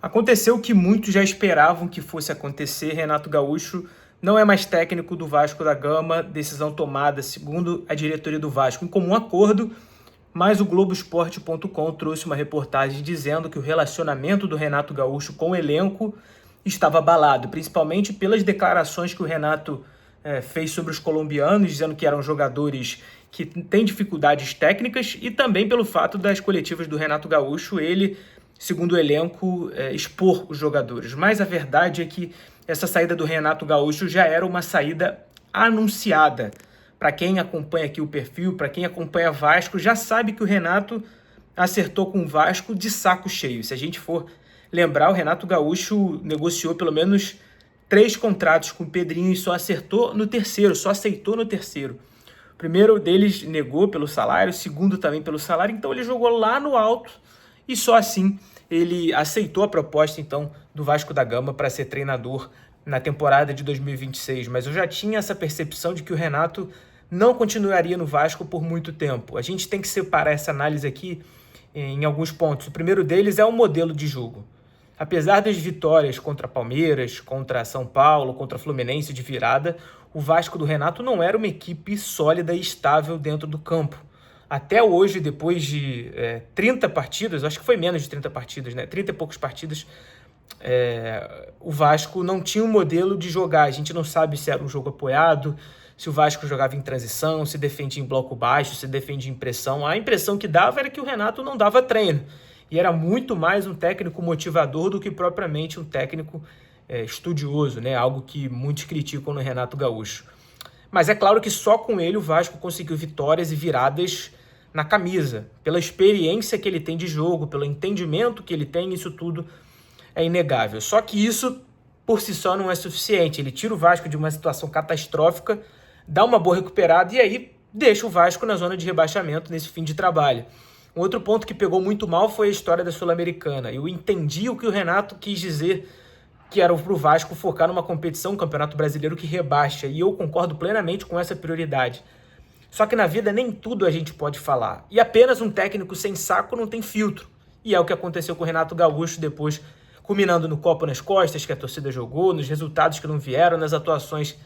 Aconteceu o que muitos já esperavam que fosse acontecer. Renato Gaúcho não é mais técnico do Vasco da Gama, decisão tomada segundo a diretoria do Vasco em comum acordo, mas o Globoesporte.com trouxe uma reportagem dizendo que o relacionamento do Renato Gaúcho com o elenco estava abalado, principalmente pelas declarações que o Renato fez sobre os colombianos, dizendo que eram jogadores que têm dificuldades técnicas, e também pelo fato das coletivas do Renato Gaúcho, ele, segundo o elenco, expor os jogadores. Mas a verdade é que essa saída do Renato Gaúcho já era uma saída anunciada. Para quem acompanha aqui o perfil, para quem acompanha Vasco, já sabe que o Renato acertou com o Vasco de saco cheio. Se a gente for lembrar, o Renato Gaúcho negociou pelo menos 3 contratos com o Pedrinho e só aceitou no terceiro. O primeiro deles negou pelo salário, o segundo também pelo salário, então ele jogou lá no alto e só assim ele aceitou a proposta então do Vasco da Gama para ser treinador na temporada de 2026. Mas eu já tinha essa percepção de que o Renato não continuaria no Vasco por muito tempo. A gente tem que separar essa análise aqui em alguns pontos. O primeiro deles é o modelo de jogo. Apesar das vitórias contra Palmeiras, contra São Paulo, contra Fluminense de virada, o Vasco do Renato não era uma equipe sólida e estável dentro do campo. Até hoje, depois de 30 partidas, acho que foi menos de 30 partidas, 30 e poucas partidas, o Vasco não tinha um modelo de jogar. A gente não sabe se era um jogo apoiado, se o Vasco jogava em transição, se defendia em bloco baixo, se defendia em pressão. A impressão que dava era que o Renato não dava treino. E era muito mais um técnico motivador do que propriamente um técnico estudioso, algo que muitos criticam no Renato Gaúcho. Mas é claro que só com ele o Vasco conseguiu vitórias e viradas na camisa. Pela experiência que ele tem de jogo, pelo entendimento que ele tem, isso tudo é inegável. Só que isso, por si só, não é suficiente. Ele tira o Vasco de uma situação catastrófica, dá uma boa recuperada e aí deixa o Vasco na zona de rebaixamento nesse fim de trabalho. Um outro ponto que pegou muito mal foi a história da Sul-Americana. Eu entendi o que o Renato quis dizer, que era para o Vasco focar numa competição, um campeonato brasileiro que rebaixa, e eu concordo plenamente com essa prioridade. Só que na vida nem tudo a gente pode falar, e apenas um técnico sem saco não tem filtro, e é o que aconteceu com o Renato Gaúcho depois, culminando no copo nas costas que a torcida jogou, nos resultados que não vieram, nas atuações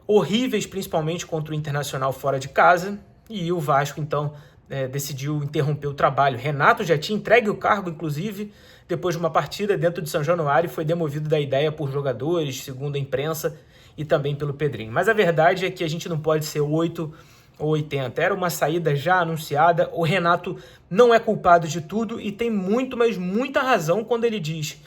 horríveis, principalmente contra o Internacional fora de casa, e o Vasco então decidiu interromper o trabalho. Renato já tinha entregue o cargo, inclusive, depois de uma partida dentro de São Januário, e foi demovido da ideia por jogadores, segundo a imprensa, e também pelo Pedrinho. Mas a verdade é que a gente não pode ser 8 ou 80. Era uma saída já anunciada. O Renato não é culpado de tudo e tem muito, mas muita razão quando ele diz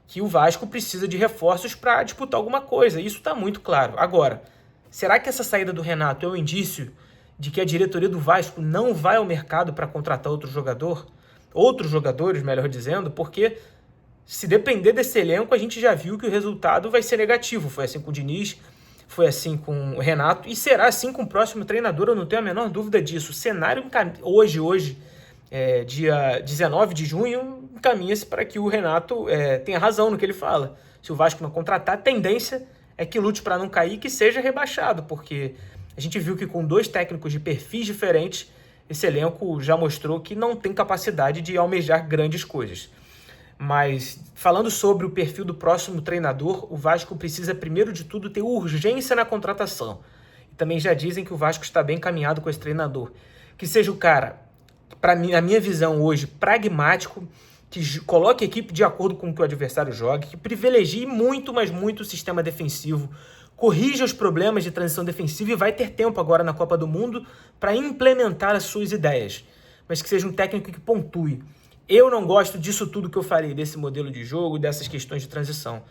que o Vasco precisa de reforços para disputar alguma coisa. Isso está muito claro. Agora, será que essa saída do Renato é um indício de que a diretoria do Vasco não vai ao mercado para contratar outros jogadores, melhor dizendo, porque se depender desse elenco, a gente já viu que o resultado vai ser negativo. Foi assim com o Diniz, foi assim com o Renato e será assim com o próximo treinador, eu não tenho a menor dúvida disso. O cenário hoje, dia 19 de junho, encaminha-se para que o Renato tenha razão no que ele fala. Se o Vasco não contratar, a tendência é que lute para não cair e que seja rebaixado, porque a gente viu que com 2 técnicos de perfis diferentes, esse elenco já mostrou que não tem capacidade de almejar grandes coisas. Mas falando sobre o perfil do próximo treinador, o Vasco precisa, primeiro de tudo, ter urgência na contratação. E também já dizem que o Vasco está bem encaminhado com esse treinador. Que seja o cara, para mim, na minha visão hoje, pragmático, que coloque a equipe de acordo com o que o adversário joga, que privilegie muito, mas muito o sistema defensivo, corrija os problemas de transição defensiva e vai ter tempo agora na Copa do Mundo para implementar as suas ideias. Mas que seja um técnico que pontue. Eu não gosto disso tudo que eu falei, desse modelo de jogo, dessas questões de transição.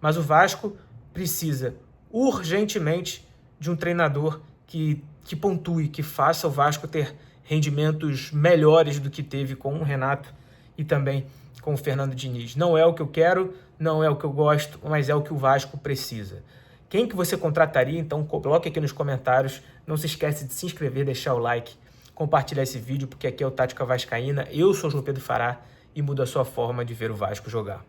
Mas o Vasco precisa urgentemente de um treinador que pontue, que faça o Vasco ter rendimentos melhores do que teve com o Renato e também com o Fernando Diniz. Não é o que eu quero, não é o que eu gosto, mas é o que o Vasco precisa. Quem que você contrataria? Então coloque aqui nos comentários. Não se esquece de se inscrever, deixar o like, compartilhar esse vídeo, porque aqui é o Tática Vascaína. Eu sou o João Pedro Fará e mudo a sua forma de ver o Vasco jogar.